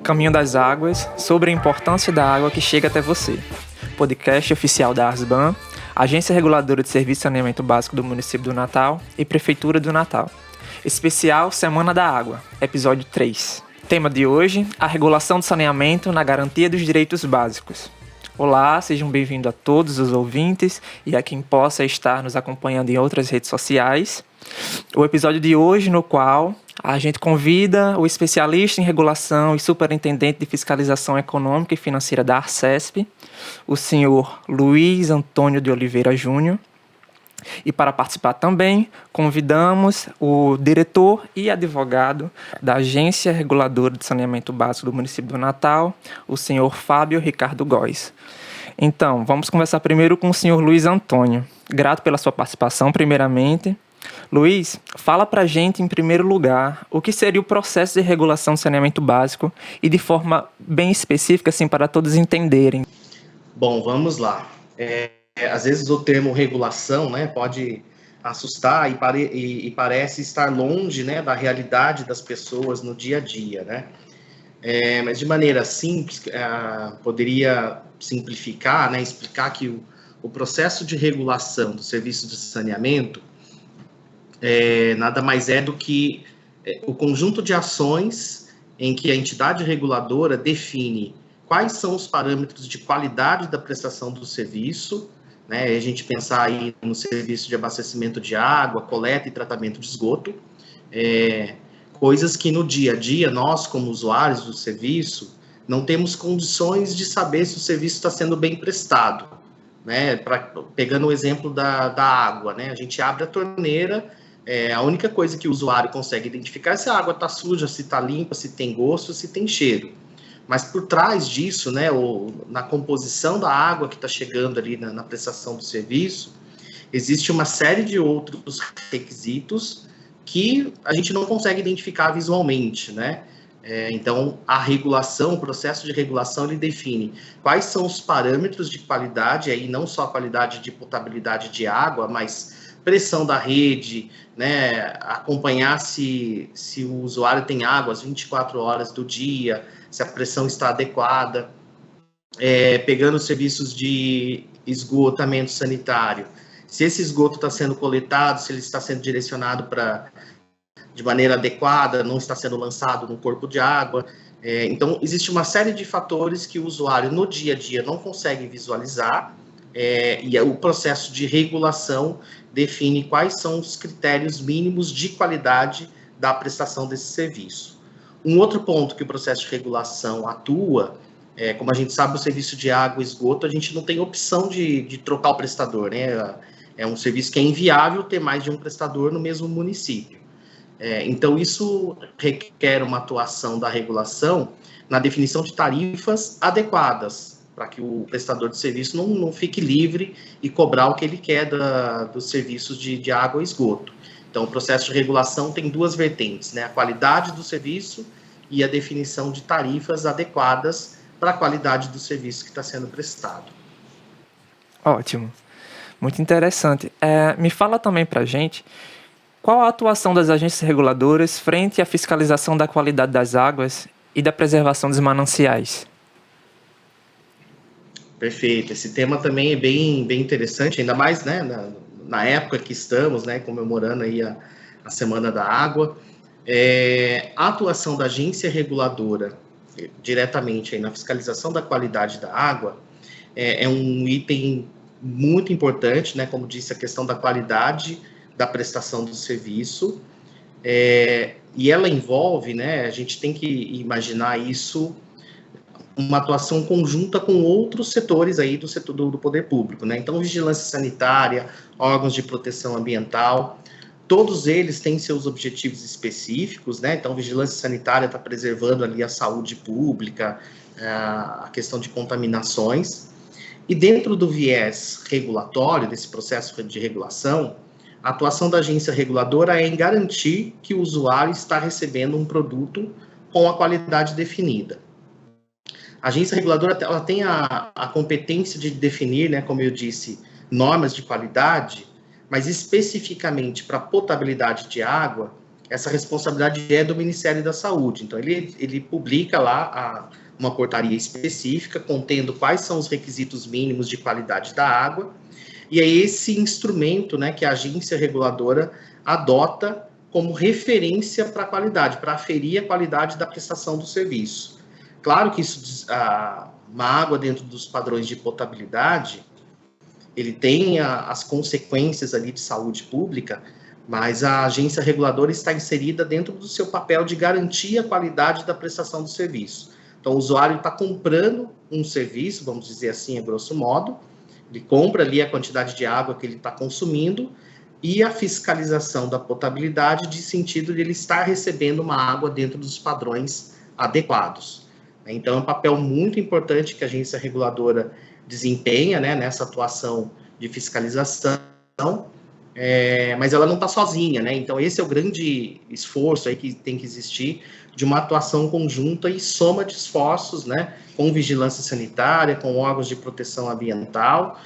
Caminho das Águas, sobre a importância da água que chega até você. Podcast oficial da ARSBAN, Agência Reguladora de Serviço de Saneamento Básico do Município do Natal e Prefeitura do Natal. Especial Semana da Água, episódio 3. Tema de hoje, a regulação do saneamento na garantia dos direitos básicos. Olá, sejam bem-vindos a todos os ouvintes e a quem possa estar nos acompanhando em outras redes sociais. O episódio de hoje, no qual a gente convida o especialista em regulação e superintendente de fiscalização econômica e financeira da ARCESP, o senhor Luiz Antônio de Oliveira Júnior. E para participar também, convidamos o diretor e advogado da Agência Reguladora de Saneamento Básico do Município do Natal, o senhor Fábio Ricardo Góes. Então, vamos conversar primeiro com o senhor Luiz Antônio. Grato pela sua participação, primeiramente. Luiz, fala pra gente, em primeiro lugar, o que seria o processo de regulação do saneamento básico e de forma bem específica, assim, para todos entenderem. Bom, vamos lá. Às vezes o termo regulação, né, pode assustar e parece estar longe, né, da realidade das pessoas no dia a dia, né? Mas de maneira simples, poderia simplificar, né, explicar que o processo de regulação do serviço de saneamento nada mais é do que o conjunto de ações em que a entidade reguladora define quais são os parâmetros de qualidade da prestação do serviço, né? A gente pensar aí no serviço de abastecimento de água, coleta e tratamento de esgoto, coisas que no dia a dia, nós como usuários do serviço, não temos condições de saber se o serviço está sendo bem prestado, né? Pegando o exemplo da água, né? A gente abre a torneira, a única coisa que o usuário consegue identificar é se a água está suja, se está limpa, se tem gosto, se tem cheiro. Mas por trás disso, né, na composição da água que está chegando ali na prestação do serviço, existe uma série de outros requisitos que a gente não consegue identificar visualmente, né? Então, a regulação, o processo de regulação, ele define quais são os parâmetros de qualidade, aí não só a qualidade de potabilidade de água, mas pressão da rede, né, acompanhar se o usuário tem água às 24 horas do dia, se a pressão está adequada, pegando os serviços de esgotamento sanitário, se esse esgoto está sendo coletado, se ele está sendo direcionado de maneira adequada, não está sendo lançado no corpo de água. Então, existe uma série de fatores que o usuário no dia a dia não consegue visualizar, e o processo de regulação define quais são os critérios mínimos de qualidade da prestação desse serviço. Um outro ponto que o processo de regulação atua, como a gente sabe, o serviço de água e esgoto, a gente não tem opção de trocar o prestador, né? É um serviço que é inviável ter mais de um prestador no mesmo município. Então, isso requer uma atuação da regulação na definição de tarifas adequadas, para que o prestador de serviço não fique livre e cobrar o que ele quer dos serviços de água e esgoto. Então, o processo de regulação tem duas vertentes, né? A qualidade do serviço e a definição de tarifas adequadas para a qualidade do serviço que está sendo prestado. Ótimo, muito interessante. Me fala também para a gente qual a atuação das agências reguladoras frente à fiscalização da qualidade das águas e da preservação dos mananciais. Perfeito, esse tema também é bem interessante, ainda mais, né, na época que estamos, né, comemorando aí a Semana da Água. A atuação da agência reguladora diretamente aí na fiscalização da qualidade da água é um item muito importante, né, como disse, a questão da qualidade da prestação do serviço, e ela envolve, né, a gente tem que imaginar isso, uma atuação conjunta com outros setores aí do setor do poder público, né? Então, vigilância sanitária, órgãos de proteção ambiental, todos eles têm seus objetivos específicos, né? Então, vigilância sanitária está preservando ali a saúde pública, a questão de contaminações, e dentro do viés regulatório, desse processo de regulação, a atuação da agência reguladora é em garantir que o usuário está recebendo um produto com a qualidade definida. A agência reguladora, ela tem a competência de definir, né, como eu disse, normas de qualidade, mas especificamente para potabilidade de água, essa responsabilidade é do Ministério da Saúde. Então, ele publica lá uma portaria específica contendo quais são os requisitos mínimos de qualidade da água, e é esse instrumento, né, que a agência reguladora adota como referência para a qualidade, para aferir a qualidade da prestação do serviço. Claro que uma água dentro dos padrões de potabilidade, ele tem as consequências ali de saúde pública, mas a agência reguladora está inserida dentro do seu papel de garantir a qualidade da prestação do serviço. Então, o usuário está comprando um serviço, vamos dizer assim, a grosso modo, ele compra ali a quantidade de água que ele está consumindo e a fiscalização da potabilidade de sentido de ele estar recebendo uma água dentro dos padrões adequados. Então, é um papel muito importante que a agência reguladora desempenha, né, nessa atuação de fiscalização, mas ela não está sozinha, né? Então, esse é o grande esforço aí que tem que existir de uma atuação conjunta e soma de esforços, né, com vigilância sanitária, com órgãos de proteção ambiental,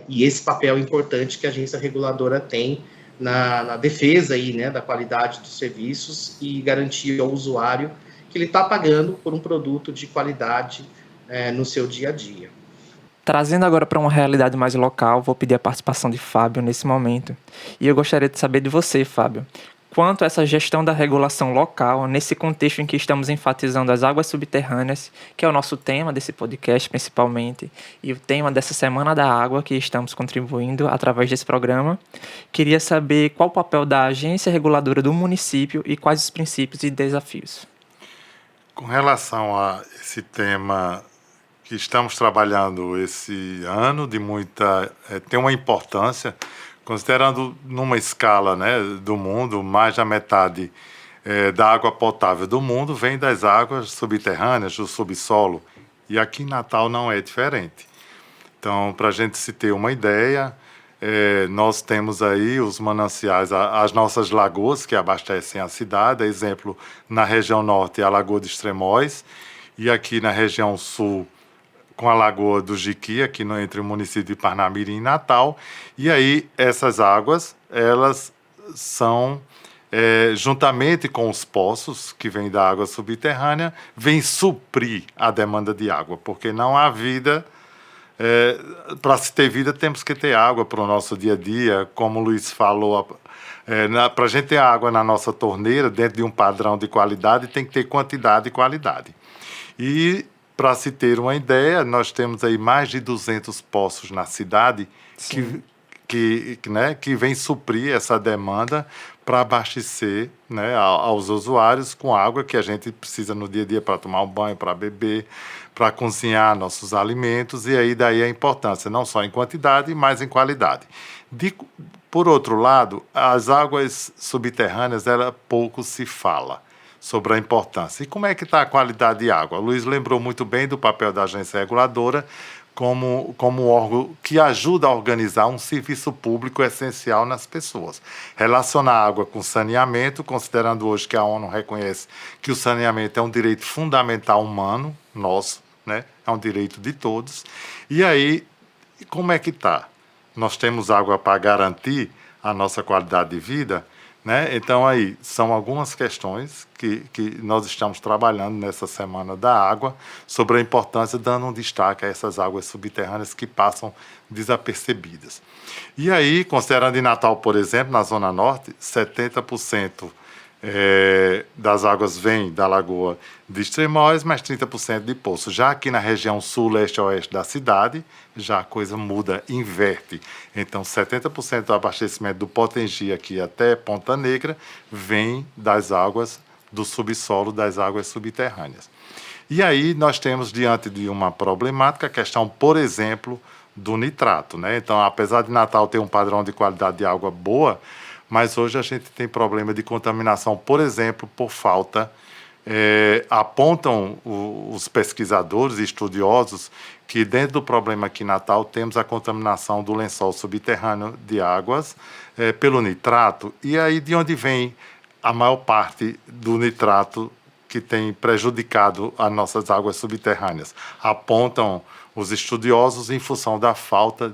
e esse papel importante que a agência reguladora tem na defesa aí, né, da qualidade dos serviços e garantir ao usuário que ele está pagando por um produto de qualidade no seu dia a dia. Trazendo agora para uma realidade mais local, vou pedir a participação de Fábio nesse momento. E eu gostaria de saber de você, Fábio, quanto a essa gestão da regulação local, nesse contexto em que estamos enfatizando as águas subterrâneas, que é o nosso tema desse podcast principalmente, e o tema dessa Semana da Água que estamos contribuindo através desse programa. Queria saber qual o papel da agência reguladora do município e quais os princípios e desafios. Com relação a esse tema que estamos trabalhando esse ano, tem uma importância, considerando numa escala, né, do mundo, mais da metade da água potável do mundo vem das águas subterrâneas, do subsolo, e aqui em Natal não é diferente. Então, para a gente se ter uma ideia, nós temos aí os mananciais, as nossas lagoas que abastecem a cidade, exemplo, na região norte, a Lagoa de Extremóis, e aqui na região sul, com a Lagoa do Jiqui, aqui entre o município de Parnamirim e Natal. E aí, essas águas, elas são, juntamente com os poços, que vêm da água subterrânea, vêm suprir a demanda de água, porque não há vida. Para se ter vida, temos que ter água para o nosso dia a dia, como o Luiz falou, para a gente ter água na nossa torneira, dentro de um padrão de qualidade, tem que ter quantidade e qualidade. E, para se ter uma ideia, nós temos aí mais de 200 poços na cidade que vem suprir essa demanda para abastecer, né, aos usuários com água que a gente precisa no dia a dia para tomar um banho, para beber, para cozinhar nossos alimentos, e aí daí a importância, não só em quantidade, mas em qualidade. Por outro lado, as águas subterrâneas, pouco se fala sobre a importância. E como é que está a qualidade de água? O Luiz lembrou muito bem do papel da agência reguladora como órgão que ajuda a organizar um serviço público essencial nas pessoas. Relacionar a água com saneamento, considerando hoje que a ONU reconhece que o saneamento é um direito fundamental humano, nosso, né? É um direito de todos. E aí, como é que está? Nós temos água para garantir a nossa qualidade de vida, né? Então, aí, são algumas questões que nós estamos trabalhando nessa Semana da Água, sobre a importância, dando um destaque a essas águas subterrâneas que passam desapercebidas. E aí, considerando em Natal, por exemplo, na Zona Norte, 70% das águas vêm da Lagoa de Extremóis, mais 30% de poço. Já aqui na região sul, leste e oeste da cidade, já a coisa muda, inverte. Então, 70% do abastecimento do Potengi aqui até Ponta Negra vem das águas do subsolo, das águas subterrâneas. E aí nós temos diante de uma problemática, a questão, por exemplo, do nitrato, né? Então, apesar de Natal ter um padrão de qualidade de água boa, mas hoje a gente tem problema de contaminação, por exemplo, por falta. Apontam os pesquisadores e estudiosos que dentro do problema aqui em Natal temos a contaminação do lençol subterrâneo de águas pelo nitrato. E aí de onde vem a maior parte do nitrato que tem prejudicado as nossas águas subterrâneas? Apontam os estudiosos em função da falta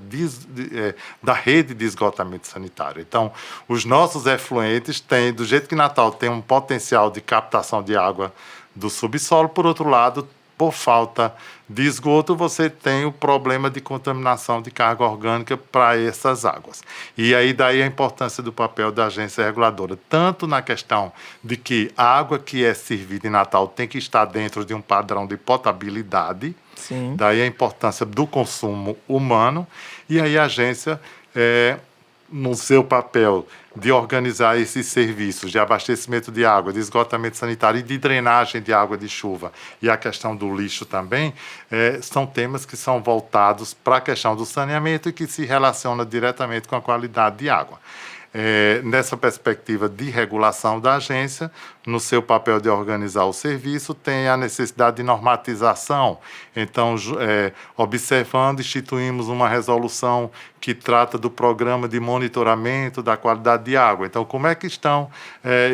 da rede de esgotamento sanitário. Então, os nossos efluentes têm, do jeito que Natal tem um potencial de captação de água do subsolo, por outro lado, por falta de esgoto, você tem o problema de contaminação de carga orgânica para essas águas. E aí daí a importância do papel da agência reguladora, tanto na questão de que a água que é servida em Natal tem que estar dentro de um padrão de potabilidade, Sim. daí a importância do consumo humano, e aí a agência, no seu papel de organizar esses serviços de abastecimento de água, de esgotamento sanitário e de drenagem de água de chuva, e a questão do lixo também, são temas que são voltados para a questão do saneamento e que se relacionam diretamente com a qualidade de água. Nessa perspectiva de regulação da agência, no seu papel de organizar o serviço, tem a necessidade de normatização. Então, observando, instituímos uma resolução que trata do programa de monitoramento da qualidade de água. Então, como é que estão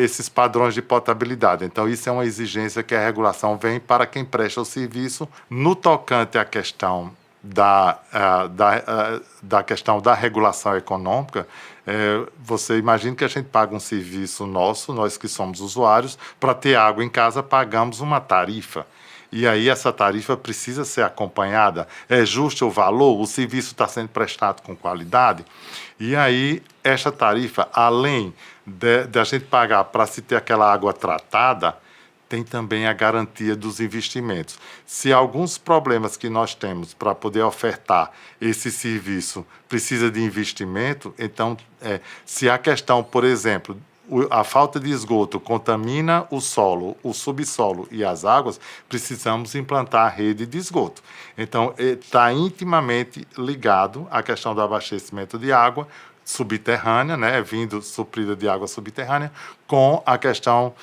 esses padrões de potabilidade? Então, isso é uma exigência que a regulação vem para quem presta o serviço. No tocante à questão da questão da regulação econômica, você imagina que a gente paga um serviço nosso, nós que somos usuários, para ter água em casa, pagamos uma tarifa. E aí essa tarifa precisa ser acompanhada. É justo o valor? O serviço está sendo prestado com qualidade? E aí essa tarifa, além de a gente pagar para se ter aquela água tratada, tem também a garantia dos investimentos. Se alguns problemas que nós temos para poder ofertar esse serviço precisa de investimento, então, se a questão, por exemplo, a falta de esgoto contamina o solo, o subsolo e as águas, precisamos implantar a rede de esgoto. Então, está intimamente ligado à questão do abastecimento de água subterrânea, né, vindo suprida de água subterrânea, com a questão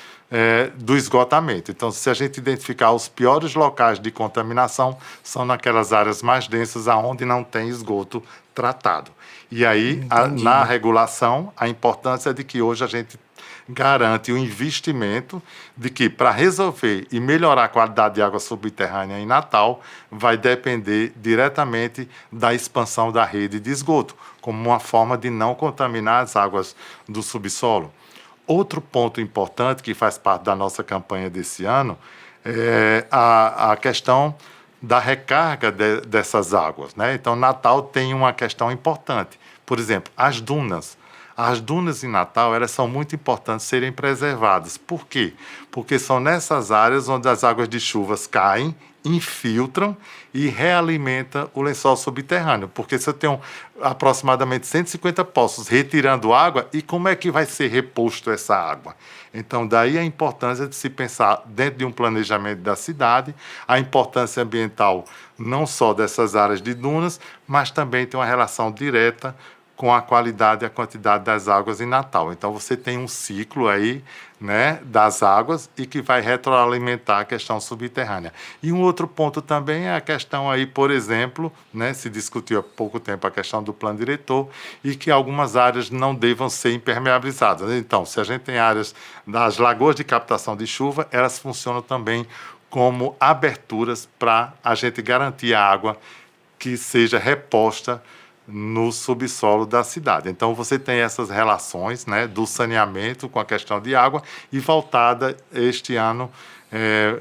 do esgotamento. Então, se a gente identificar os piores locais de contaminação, são naquelas áreas mais densas onde não tem esgoto tratado. E aí, na regulação, a importância de que hoje a gente garante o investimento de que, para resolver e melhorar a qualidade de água subterrânea em Natal, vai depender diretamente da expansão da rede de esgoto, como uma forma de não contaminar as águas do subsolo. Outro ponto importante que faz parte da nossa campanha desse ano é a questão da recarga dessas águas, né? Então, Natal tem uma questão importante. Por exemplo, as dunas. As dunas em Natal, elas são muito importantes serem preservadas. Por quê? Porque são nessas áreas onde as águas de chuvas caem, infiltram e realimentam o lençol subterrâneo. Porque se eu tenho aproximadamente 150 poços retirando água, e como é que vai ser reposto essa água? Então, daí a importância de se pensar dentro de um planejamento da cidade, a importância ambiental não só dessas áreas de dunas, mas também tem uma relação direta com a qualidade e a quantidade das águas em Natal. Então, você tem um ciclo aí, né, das águas e que vai retroalimentar a questão subterrânea. E um outro ponto também é a questão aí, por exemplo, né, se discutiu há pouco tempo a questão do plano diretor e que algumas áreas não devam ser impermeabilizadas. Então, se a gente tem áreas das lagoas de captação de chuva, elas funcionam também como aberturas para a gente garantir a água que seja reposta no subsolo da cidade. Então, você tem essas relações, né, do saneamento com a questão de água e voltada este ano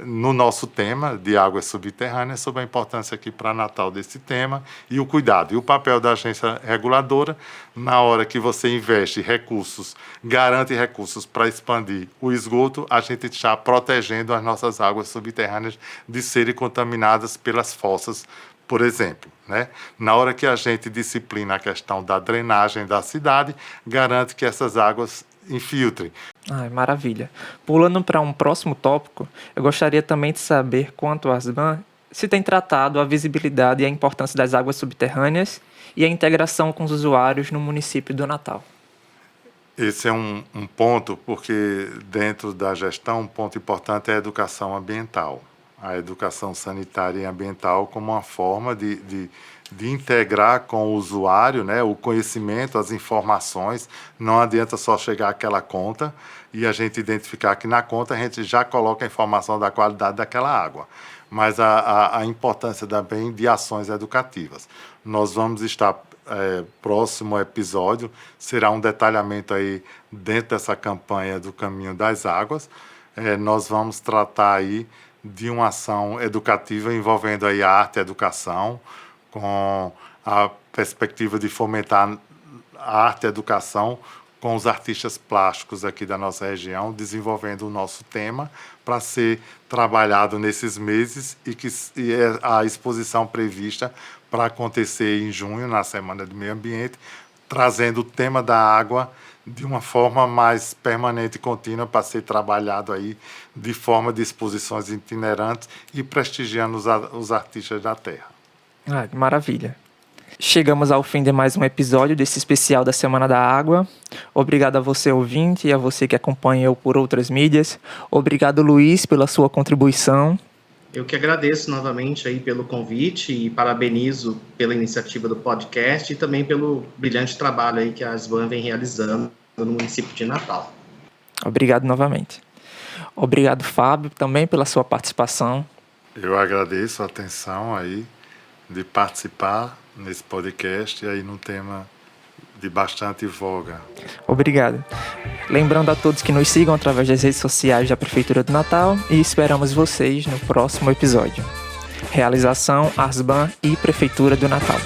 no nosso tema de águas subterrâneas, sobre a importância aqui para Natal desse tema e o cuidado. E o papel da agência reguladora, na hora que você investe recursos, garante recursos para expandir o esgoto, a gente está protegendo as nossas águas subterrâneas de serem contaminadas pelas fossas, por exemplo, né? Na hora que a gente disciplina a questão da drenagem da cidade, garante que essas águas infiltrem. Ai, maravilha. Pulando para um próximo tópico, eu gostaria também de saber quanto a ASBAN se tem tratado a visibilidade e a importância das águas subterrâneas e a integração com os usuários no município do Natal. Esse é um ponto, porque dentro da gestão, um ponto importante é a educação ambiental. a educação sanitária e ambiental como uma forma de integrar com o usuário, né, o conhecimento, as informações. Não adianta só chegar àquela conta e a gente identificar que na conta a gente já coloca a informação da qualidade daquela água, mas a importância também de ações educativas. Nós vamos estar, próximo episódio, será um detalhamento aí dentro dessa campanha do Caminho das Águas. Nós vamos tratar aí de uma ação educativa envolvendo aí a arte e a educação, com a perspectiva de fomentar a arte e a educação com os artistas plásticos aqui da nossa região, desenvolvendo o nosso tema para ser trabalhado nesses meses e a exposição prevista para acontecer em junho, na Semana do Meio Ambiente, trazendo o tema da água de uma forma mais permanente e contínua para ser trabalhado aí de forma de exposições itinerantes e prestigiando os artistas da terra. Maravilha. Chegamos ao fim de mais um episódio desse especial da Semana da Água. Obrigado a você, ouvinte, e a você que acompanhou por outras mídias. Obrigado, Luiz, pela sua contribuição. Eu que agradeço novamente aí pelo convite e parabenizo pela iniciativa do podcast e também pelo brilhante trabalho aí que a ASBAN vem realizando no município de Natal. Obrigado novamente. Obrigado, Fábio, também pela sua participação. Eu agradeço a atenção aí de participar nesse podcast e aí num tema de bastante voga. Obrigado. Lembrando a todos que nos sigam através das redes sociais da Prefeitura do Natal e esperamos vocês no próximo episódio. Realização ASBAN e Prefeitura do Natal.